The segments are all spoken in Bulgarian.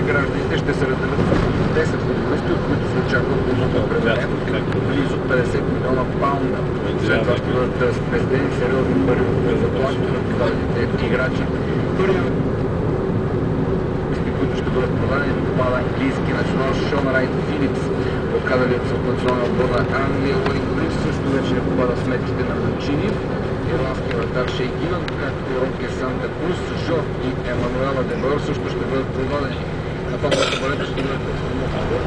гражданите ще се разделят с 10 футболисти, от които се очаква ползата определен близо 50 милиона паунда. След това ще бъдат спестени сериозни пари от заплатите на продадените играчи. Първият, които ще бъдат продадени, попада английски национал Шон Райт Филипс. Блокадалият се от националния отбор на Англия Уейн Брюс също вече не попада в сметките на Мачини. Ирландския вратар Шей Гилан, както и Роке Санта Крус, Жо и Емануела Дебор също ще бъдат продадени. На това бъдете ще бъдат подформовани.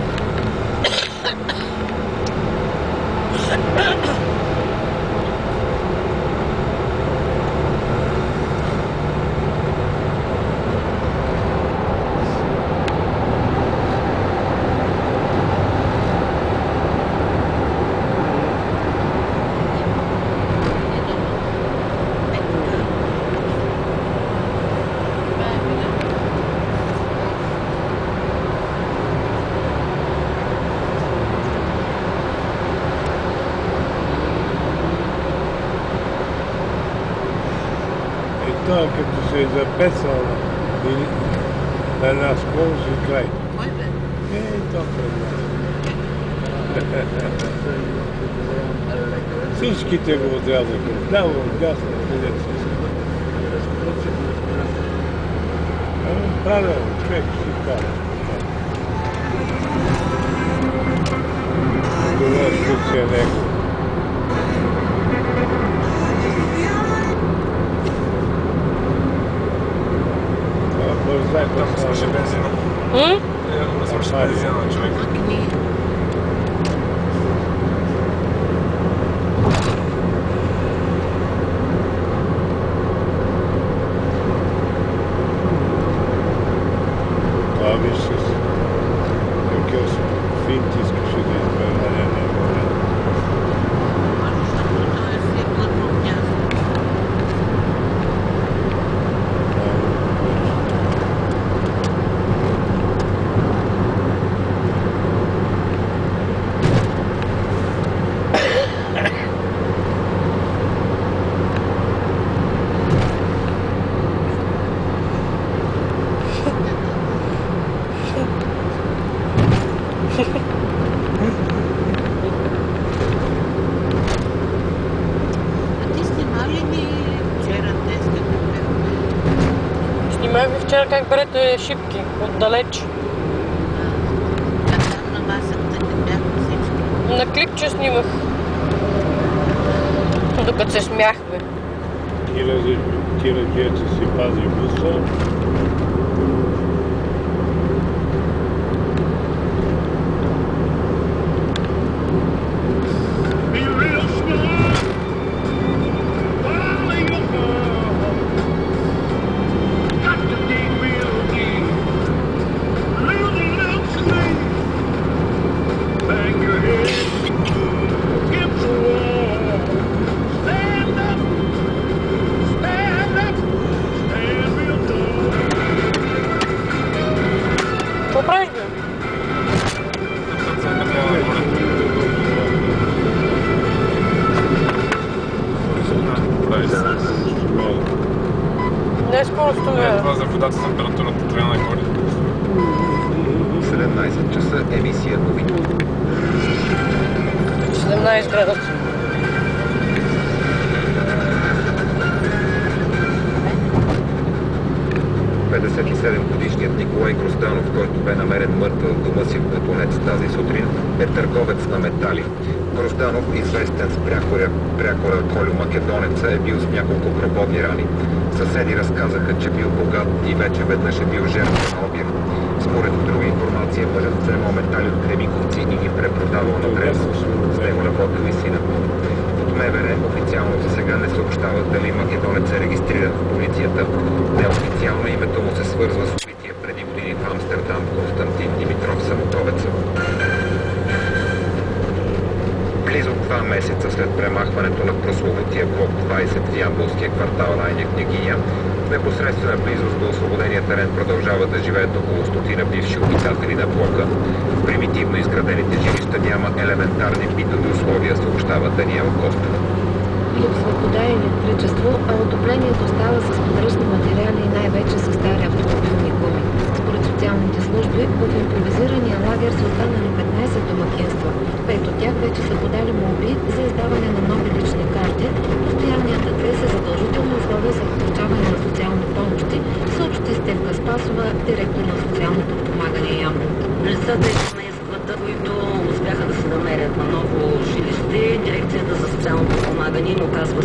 Като се е запесал на една скорост и край. Кой бе? То пред нас. Всичките го отрязаха. Ляво, дясно, където си. Правилно, човек си кара. Това случая него. Там свърши бензина. Да свърши бензина на човек. Това виж с какъв финт искаше да избере на момент. Снимах ви вчера как берете шипки отдалеч. На масата не бяхме всички. На клипче снимах. Докато се смяхме. Кира Гече си пази буса. Какво правиш, бе? Не скоро стоя. Това за водата с температурата трябва да горе. 17 часа емисия новини. 17 градуса. Годишният Николай Грозданов, който бе намерен мъртъв в дома си в Катунец тази сутрин, е търговец на метали. Грозданов, известен с прякора Колю Македонеца, е бил с няколко прободни рани. Съседи разказаха, че бил богат и вече веднъж е бил жертва на обир. Според друга информация, мъжът вземал метали от Кремиковци и ги препродавал на Брезо. С него работил и сина. От МВР официално за сега не съобщава дали Македонец е регистриран в полицията. Неофициално името му се свързва с убития преди години в Амстердам Константин Димитров Самотовеца. Близо 2 месеца след премахването на прословутия блок 20 в ямболския квартал Райня Княгиня, в непосредствена близост до освободения терен продължават да живеят около 100 бивши обитатели на блока. В примитивно изградените жилища няма елементарни битови условия, съобщава Даниел Костов. Липсва вода и електричество, а отоплението става с подръчни материали и най-вече с стари автомобилни гуми. Според социалните служби, в импровизирания лагер са останали 15 домакинства. 5 от тях вече са подали молби за издаване на нови лични карти. Постоянният адрес е задължително условие за получаване на социални помощи, съобщи Стефка Спасова, директор на социалното подпомагане Ямбол. Лицата и семействата, които успяха да се намерят на ново жилище, дирекцията за социално подпомагане им оказва